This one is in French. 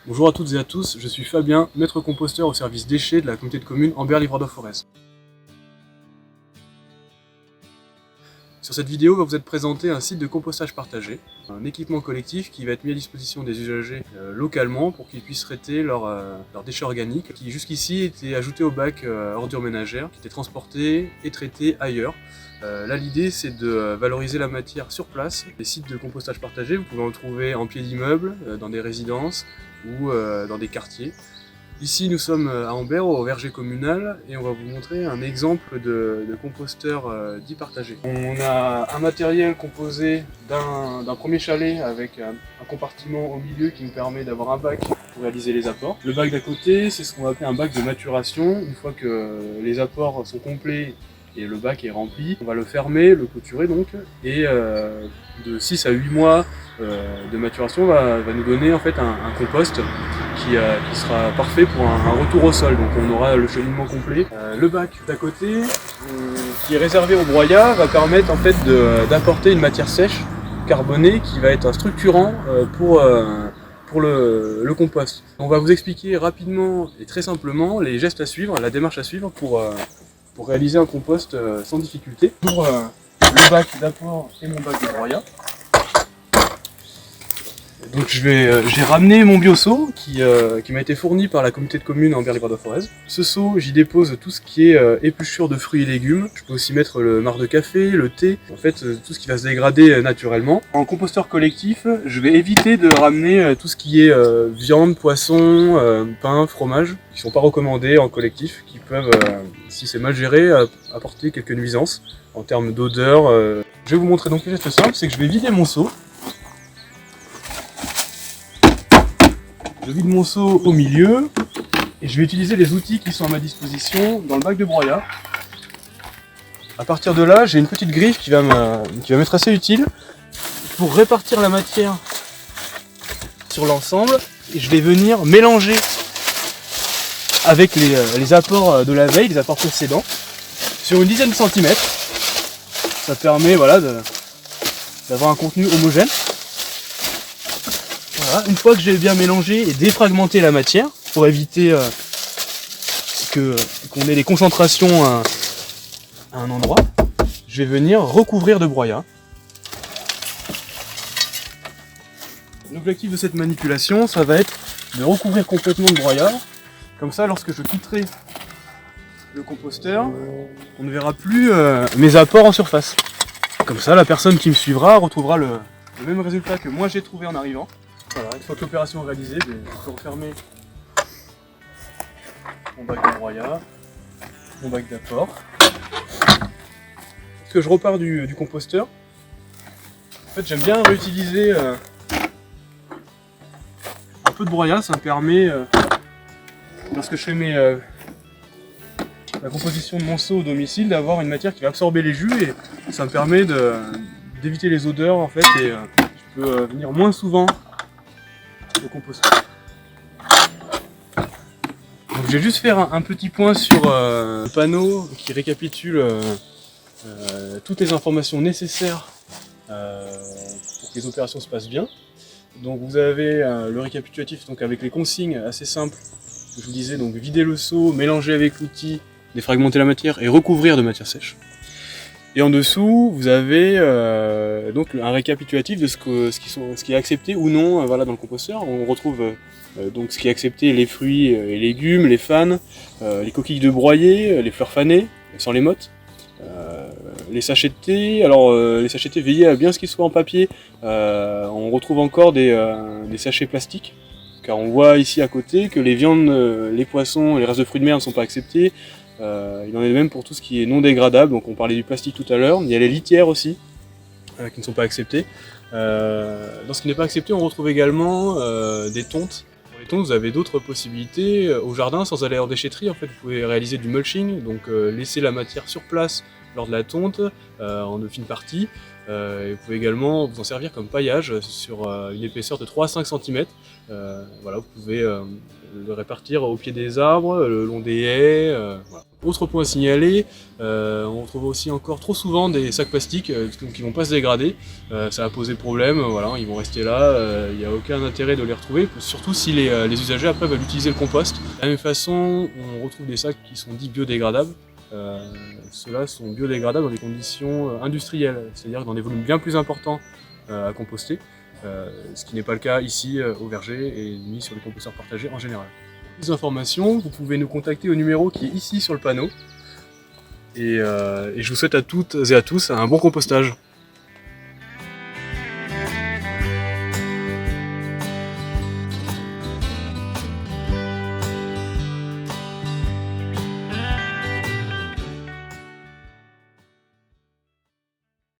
Bonjour à toutes et à tous, je suis Fabien, maître composteur au service déchets de la communauté de communes Ambert-Livrador-Forez. Sur cette vidéo va vous être présenté un site de compostage partagé, un équipement collectif qui va être mis à disposition des usagers localement pour qu'ils puissent traiter leurs déchets organiques qui jusqu'ici étaient ajoutés au bac ordures ménagères, qui étaient transportés et traités ailleurs. Là l'idée c'est de valoriser la matière sur place. Les sites de compostage partagé, vous pouvez en trouver en pied d'immeuble, dans des résidences ou dans des quartiers. Ici nous sommes à Ambert, au verger communal, et on va vous montrer un exemple de composteur dit partagé. On a un matériel composé d'un premier chalet avec un compartiment au milieu qui nous permet d'avoir un bac pour réaliser les apports. Le bac d'à côté, c'est ce qu'on va appeler un bac de maturation. Une fois que les apports sont complets et le bac est rempli, on va le fermer, le clôturer donc, et de 6 à 8 mois de maturation va nous donner en fait un compost qui sera parfait pour un retour au sol, donc on aura le cheminement complet. Le bac d'à côté, qui est réservé au broyat, va permettre en fait d'apporter une matière sèche, carbonée, qui va être un structurant pour le compost. On va vous expliquer rapidement et très simplement les gestes à suivre, la démarche à suivre pour réaliser un compost sans difficulté. Pour le bac d'apport et mon bac de broyat. Donc j'ai ramené mon bioseau qui m'a été fourni par la communauté de communes Ambert-Livrador-Forez. Ce seau, j'y dépose tout ce qui est épluchure de fruits et légumes. Je peux aussi mettre le marc de café, le thé, en fait tout ce qui va se dégrader naturellement. En composteur collectif, je vais éviter de ramener tout ce qui est viande, poisson, pain, fromage, qui sont pas recommandés en collectif, qui peuvent, si c'est mal géré, apporter quelques nuisances en termes d'odeur. Je vais vous montrer donc le geste simple, c'est que je vais vider mon seau. Je vide mon seau au milieu et je vais utiliser les outils qui sont à ma disposition dans le bac de broyat. À partir de là, j'ai une petite griffe qui va m'être assez utile pour répartir la matière sur l'ensemble, et je vais venir mélanger avec les apports de la veille, les apports précédents, sur une dizaine de centimètres. Ça permet d'avoir un contenu homogène. Voilà, une fois que j'ai bien mélangé et défragmenté la matière, pour éviter qu'on ait des concentrations à un endroit, je vais venir recouvrir de broyat. L'objectif de cette manipulation, ça va être de recouvrir complètement de broyat. Comme ça, lorsque je quitterai le composteur, on ne verra plus mes apports en surface. Comme ça, la personne qui me suivra retrouvera le même résultat que moi j'ai trouvé en arrivant. Voilà, une fois que l'opération est réalisée, je peux refermer mon bac de broyat, mon bac d'apport. Lorsque je repars du composteur, en fait j'aime bien réutiliser un peu de broyat, ça me permet, lorsque je fais la composition de mon seau au domicile, d'avoir une matière qui va absorber les jus, et ça me permet d'éviter les odeurs en fait, et je peux venir moins souvent au composteur. Donc je vais juste faire un petit point sur le panneau qui récapitule toutes les informations nécessaires pour que les opérations se passent bien. Donc vous avez le récapitulatif donc avec les consignes assez simples que je vous disais, donc vider le seau, mélanger avec l'outil, défragmenter la matière et recouvrir de matière sèche. Et en dessous, vous avez donc un récapitulatif de ce qui est accepté ou non voilà, dans le composteur. On retrouve donc ce qui est accepté, les fruits et légumes, les fanes, les coquilles de broyer, les fleurs fanées, sans les mottes, les sachets de thé. Alors les sachets de thé, veillez à bien ce qu'ils soient en papier. On retrouve encore des sachets plastiques, car on voit ici à côté que les viandes, les poissons et les restes de fruits de mer ne sont pas acceptés. Il en est de même pour tout ce qui est non dégradable, donc on parlait du plastique tout à l'heure, il y a les litières aussi qui ne sont pas acceptées. Dans ce qui n'est pas accepté, on retrouve également des tontes. Pour les tontes, vous avez d'autres possibilités au jardin sans aller en déchetterie. En fait, vous pouvez réaliser du mulching, donc laisser la matière sur place lors de la tonte en de fines parties. Et vous pouvez également vous en servir comme paillage sur une épaisseur de 3 à 5 cm. Voilà, vous pouvez le répartir au pied des arbres, le long des haies. Voilà. Autre point à signaler, on trouve aussi encore trop souvent des sacs plastiques qui vont pas se dégrader. Ça va poser problème, voilà, ils vont rester là, il n'y a aucun intérêt de les retrouver, surtout si les usagers après veulent utiliser le compost. De la même façon, on retrouve des sacs qui sont dits biodégradables. Ceux-là sont biodégradables dans des conditions industrielles, c'est-à-dire dans des volumes bien plus importants à composter, ce qui n'est pas le cas ici au verger et ni sur les composteurs partagés en général. Pour plus d'informations, vous pouvez nous contacter au numéro qui est ici sur le panneau. Et je vous souhaite à toutes et à tous un bon compostage.